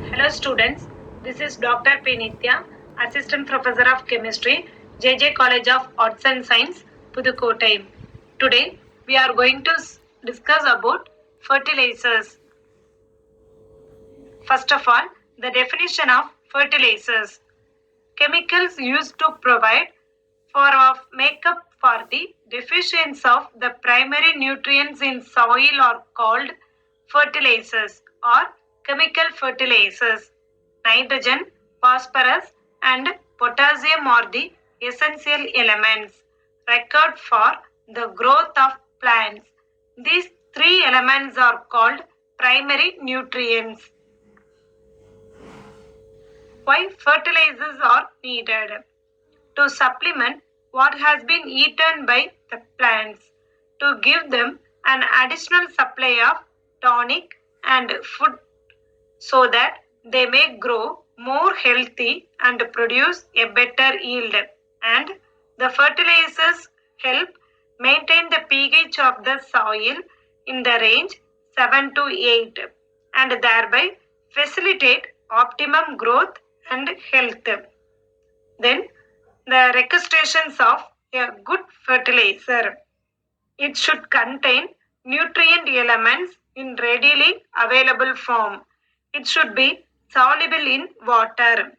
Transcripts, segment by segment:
Hello students, this is Dr. P. Nitya, Assistant Professor of Chemistry, JJ College of Arts and Science, Pudukkottai. Today we are going to discuss about fertilizers. First of all, the definition of fertilizers. Chemicals used to provide for of makeup for the deficiency of the primary nutrients in soil are called fertilizers or chemical fertilizers. Nitrogen, phosphorus and potassium are the essential elements required for the growth of plants. These three elements are called primary nutrients. Why fertilizers are needed? To supplement what has been eaten by the plants, to give them an additional supply of tonic and food so that they may grow more healthy and produce a better yield. And the fertilizers help maintain the pH of the soil in the range 7 to 8 and thereby facilitate optimum growth and health. Then the registrations of a good fertilizer. It should contain nutrient elements in readily available form. It should be soluble in water.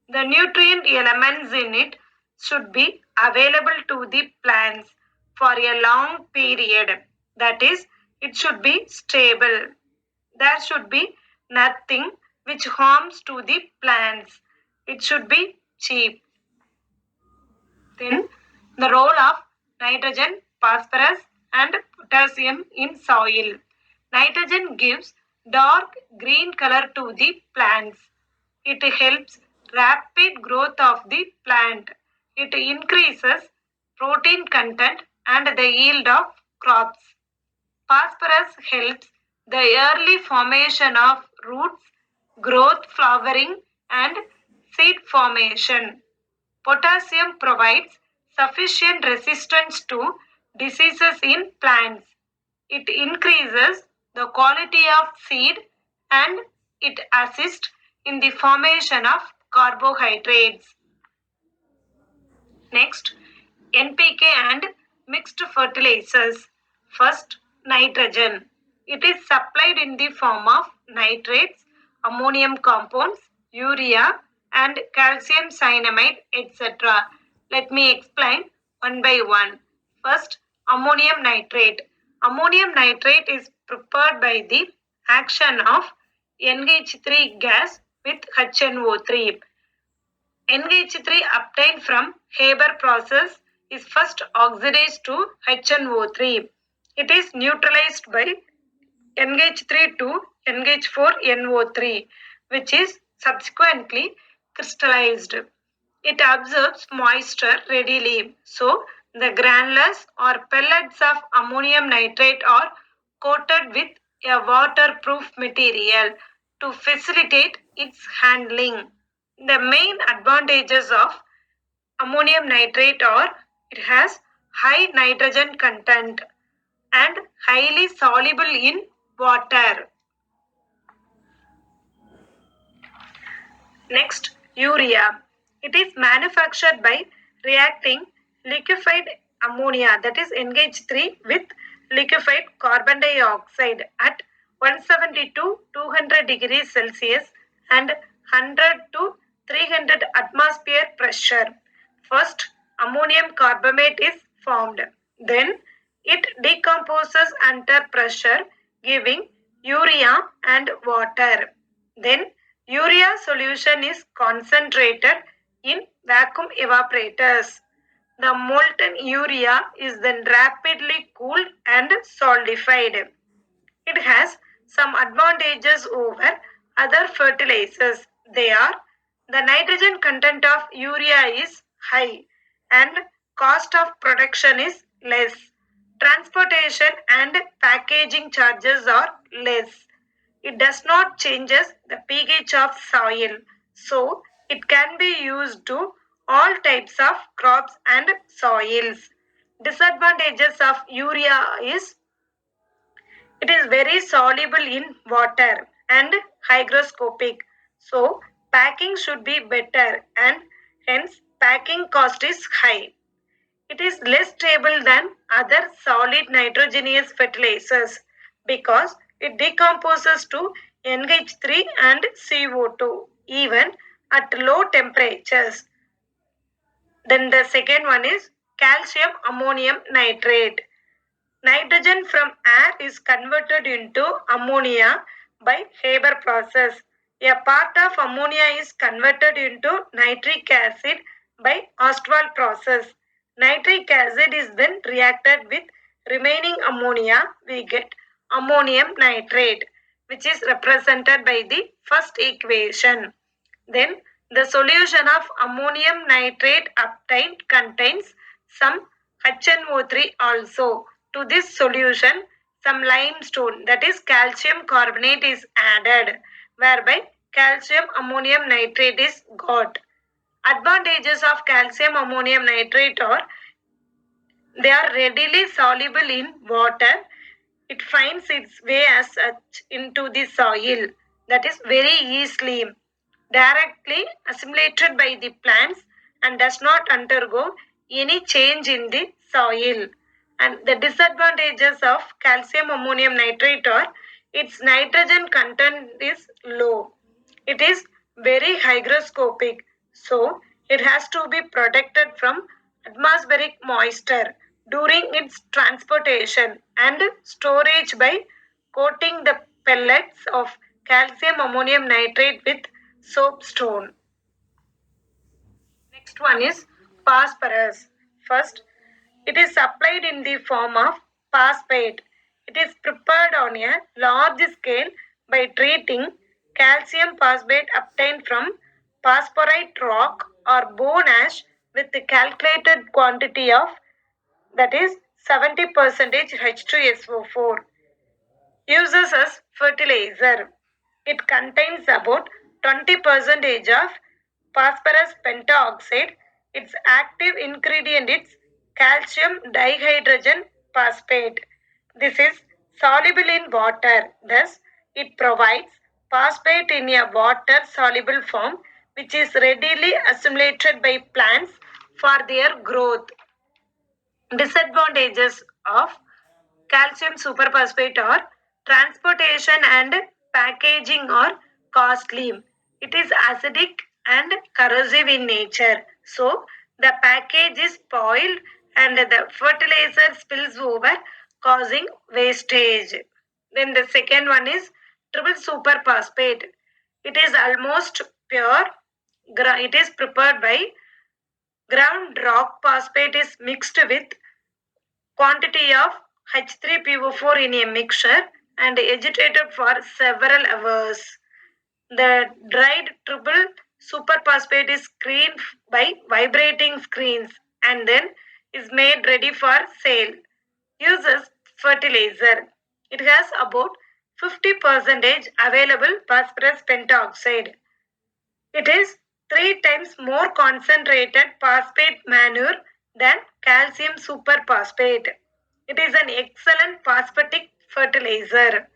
The nutrient elements in it should be available to the plants for a long period. That is, it should be stable. There should be nothing which harms to the plants. It should be cheap. Then the role of nitrogen, phosphorus and potassium in soil. Nitrogen gives dark green color to the plants. It helps rapid growth of the plant. It increases protein content and the yield of crops. Phosphorus helps the early formation of roots, growth, flowering and seed formation. Potassium provides sufficient resistance to diseases in plants. It increases the quality of seed and it assists in the formation of carbohydrates. Next, NPK and mixed fertilizers. First, nitrogen. It is supplied in the form of nitrates, ammonium compounds, urea, and calcium cyanamide, etc. Let me explain one by one. First, ammonium nitrate. Ammonium nitrate is prepared by the action of NH3 gas with HNO3. NH3 obtained from Haber process is first oxidized to HNO3. It is neutralized by NH3 to NH4NO3, which is subsequently crystallized. It absorbs moisture readily, so the granules or pellets of ammonium nitrate are coated with a waterproof material to facilitate its handling. The main advantages of ammonium nitrate are it has high nitrogen content and highly soluble in water. Next, urea. It is manufactured by reacting liquefied ammonia, that is NH3, with liquefied carbon dioxide at 170 to 200 degrees Celsius and 100 to 300 atmosphere pressure. First, ammonium carbamate is formed. Then, it decomposes under pressure, giving urea and water. Then, urea solution is concentrated in vacuum evaporators. The molten urea is then rapidly cooled and solidified. It has some advantages over other fertilizers. They are the nitrogen content of urea is high and cost of production is less. Transportation and packaging charges are less. It does not changes the pH of soil, so it can be used to all types of crops and soils. Disadvantages of urea is it is very soluble in water and hygroscopic. So packing should be better and hence packing cost is high. It is less stable than other solid nitrogenous fertilizers because it decomposes to NH3 and CO2 even at low temperatures. Then the second one is calcium ammonium nitrate. Nitrogen from air is converted into ammonia by Haber process. A part of ammonia is converted into nitric acid by Ostwald process. Nitric acid is then reacted with remaining ammonia. We get ammonium nitrate, which is represented by the first equation. Then the solution of ammonium nitrate obtained contains some HNO3 also. To this solution, some limestone, that is calcium carbonate, is added, whereby calcium ammonium nitrate is got. Advantages of calcium ammonium nitrate are they are readily soluble in water. It finds its way as such into the soil, that is very easily directly assimilated by the plants and does not undergo any change in the soil. And the disadvantages of calcium ammonium nitrate are its nitrogen content is low. It is very hygroscopic, so it has to be protected from atmospheric moisture during its transportation and storage by coating the pellets of calcium ammonium nitrate with soapstone. Next one is phosphorus. First, it is supplied in the form of phosphate. It is prepared on a large scale by treating calcium phosphate obtained from phosphorite rock or bone ash with the calculated quantity of, that is 70% H2SO4. Uses as fertilizer. It contains about 20% of phosphorus pentaoxide. Its active ingredient is calcium dihydrogen phosphate. This is soluble in water. Thus, it provides phosphate in a water soluble form which is readily assimilated by plants for their growth. Disadvantages of calcium superphosphate are transportation and packaging are costly. It is acidic and corrosive in nature. So the package is spoiled and the fertilizer spills over, causing wastage. Then the second one is triple superphosphate. It is almost pure. It is prepared by ground rock phosphate is mixed with quantity of H3PO4 in a mixture and agitated for several hours. The dried triple superphosphate is screened by vibrating screens and then is made ready for sale. Uses fertilizer. It has about 50% available phosphorus pentoxide. It is 3 times more concentrated phosphate manure than calcium superphosphate. It is an excellent phosphatic fertilizer.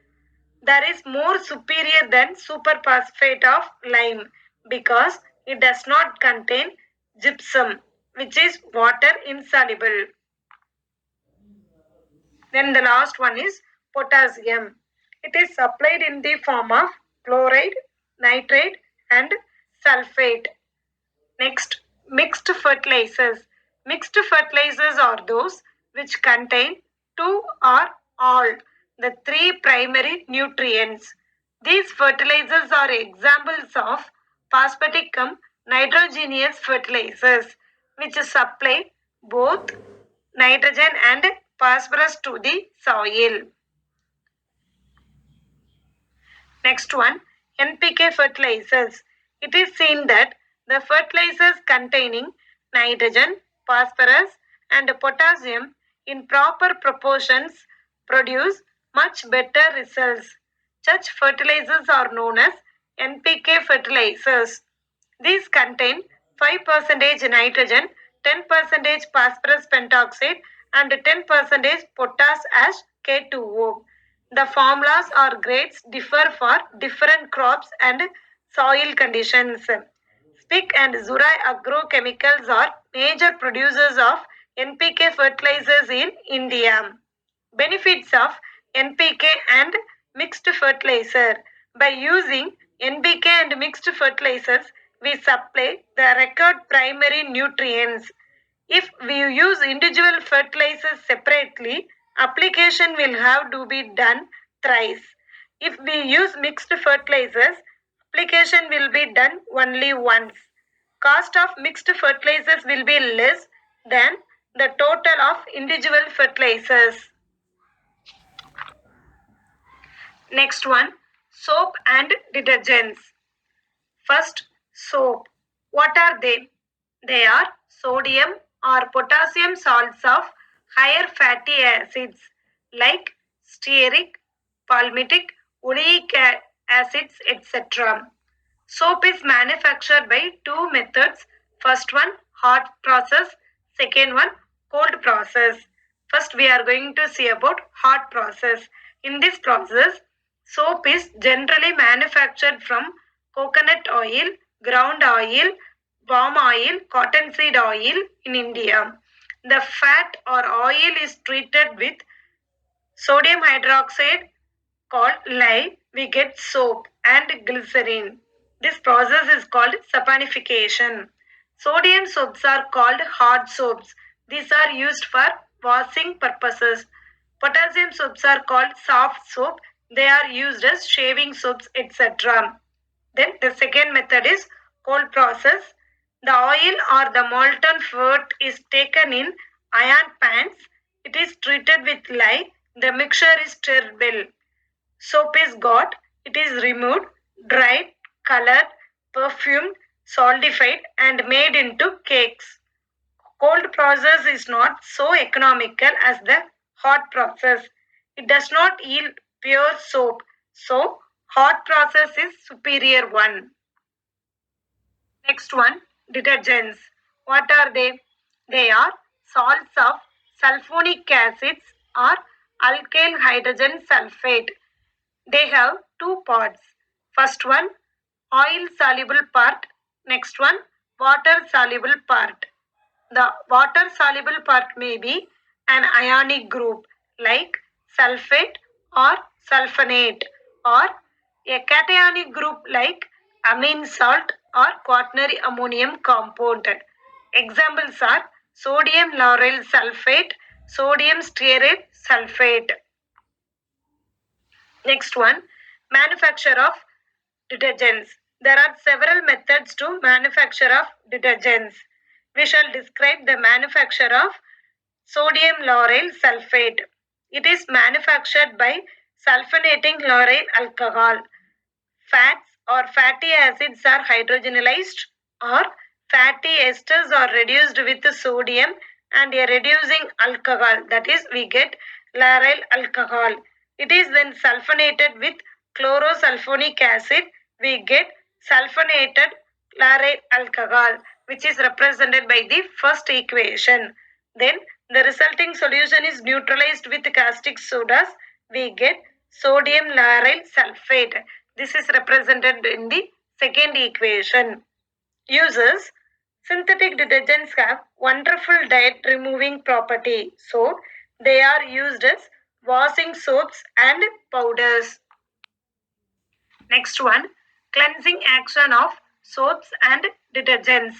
That is more superior than superphosphate of lime because it does not contain gypsum, which is water insoluble. Then the last one is potassium. It is supplied in the form of chloride, nitrate, and sulfate. Next, mixed fertilizers. Mixed fertilizers are those which contain two or all the three primary nutrients. These fertilizers are examples of phosphatic cum nitrogenous fertilizers which supply both nitrogen and phosphorus to the soil. Next one, NPK fertilizers. It is seen that the fertilizers containing nitrogen, phosphorus and potassium in proper proportions produce much better results. Such fertilizers are known as NPK fertilizers. These contain 5% nitrogen, 10% phosphorus pentoxide and 10% potash as K2O. The formulas or grades differ for different crops and soil conditions. SPIC and Zurai agrochemicals are major producers of NPK fertilizers in India. Benefits of NPK and mixed fertilizer. By using NPK and mixed fertilizers, we supply the required primary nutrients. If we use individual fertilizers separately, application will have to be done thrice. If we use mixed fertilizers, application will be done only once. Cost of mixed fertilizers will be less than the total of individual fertilizers. Next one, soap and detergents. First, soap. What are they? They are sodium or potassium salts of higher fatty acids like stearic, palmitic, oleic acids, etc. Soap is manufactured by two methods. First one, hot process. Second one, cold process. First, we are going to see about hot process. In this process, soap is generally manufactured from coconut oil, ground oil, palm oil, cottonseed oil in India. The fat or oil is treated with sodium hydroxide called lye. We get soap and glycerin. This process is called saponification. Sodium soaps are called hard soaps. These are used for washing purposes. Potassium soaps are called soft soap. They are used as shaving soaps, etc. Then the second method is cold process. The oil or the molten fat is taken in iron pans. It is treated with lye. The mixture is sterile. Soap is got. It is removed, dried, colored, perfumed, solidified and made into cakes. Cold process is not so economical as the hot process. It does not yield pure soap. So, hot process is superior one. Next one, detergents. What are they? They are salts of sulfonic acids or alkyl hydrogen sulfate. They have two parts. First one, oil soluble part. Next one, water soluble part. The water soluble part may be an ionic group like sulfate or sulfonate, or a cationic group like amine salt or quaternary ammonium compound. Examples are sodium lauryl sulfate, sodium stearate sulfate. Next one, manufacture of detergents. There are several methods to manufacture of detergents. We shall describe the manufacture of sodium lauryl sulfate. It is manufactured by sulfonating lauryl alcohol. Fats or fatty acids are hydrogenized or fatty esters are reduced with sodium and a reducing alcohol. That is, we get lauryl alcohol. It is then sulfonated with chlorosulfonic acid. We get sulfonated lauryl alcohol, which is represented by the first equation. Then the resulting solution is neutralized with caustic sodas. We get sodium lauryl sulfate. This is represented in the second equation. Uses: synthetic detergents have wonderful dirt removing property. So they are used as washing soaps and powders. Next one, cleansing action of soaps and detergents.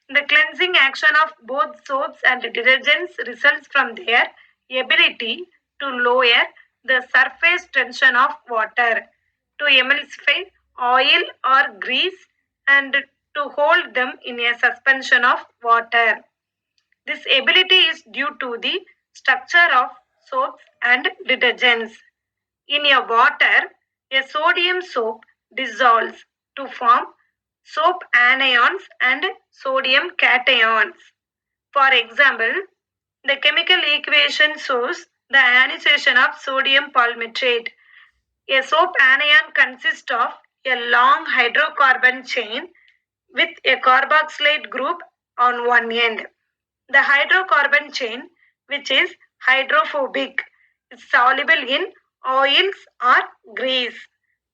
The cleansing action of both soaps and detergents results from their ability to lower the surface tension of water, to emulsify oil or grease, and to hold them in a suspension of water. This ability is due to the structure of soaps and detergents. In a water, a sodium soap dissolves to form soap anions and sodium cations. For example, the chemical equation shows the ionization of sodium palmitate. A soap anion consists of a long hydrocarbon chain with a carboxylate group on one end. The hydrocarbon chain, which is hydrophobic, is soluble in oils or grease.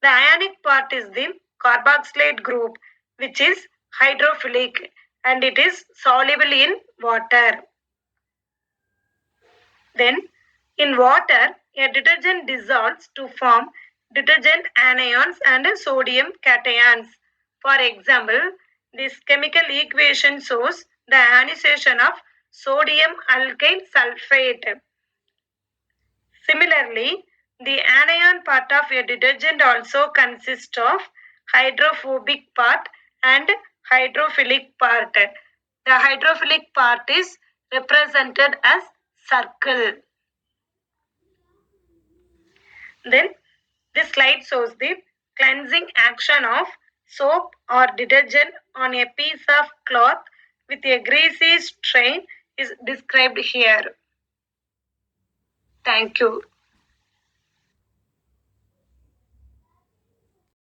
The ionic part is the carboxylate group, which is hydrophilic, and it is soluble in water. Then, in water, a detergent dissolves to form detergent anions and sodium cations. For example, this chemical equation shows the ionization of sodium alkyl sulfate. Similarly, the anion part of a detergent also consists of hydrophobic part and hydrophilic part. The hydrophilic part is represented as circle. Then this slide shows the cleansing action of soap or detergent on a piece of cloth with a greasy stain is described here. Thank you.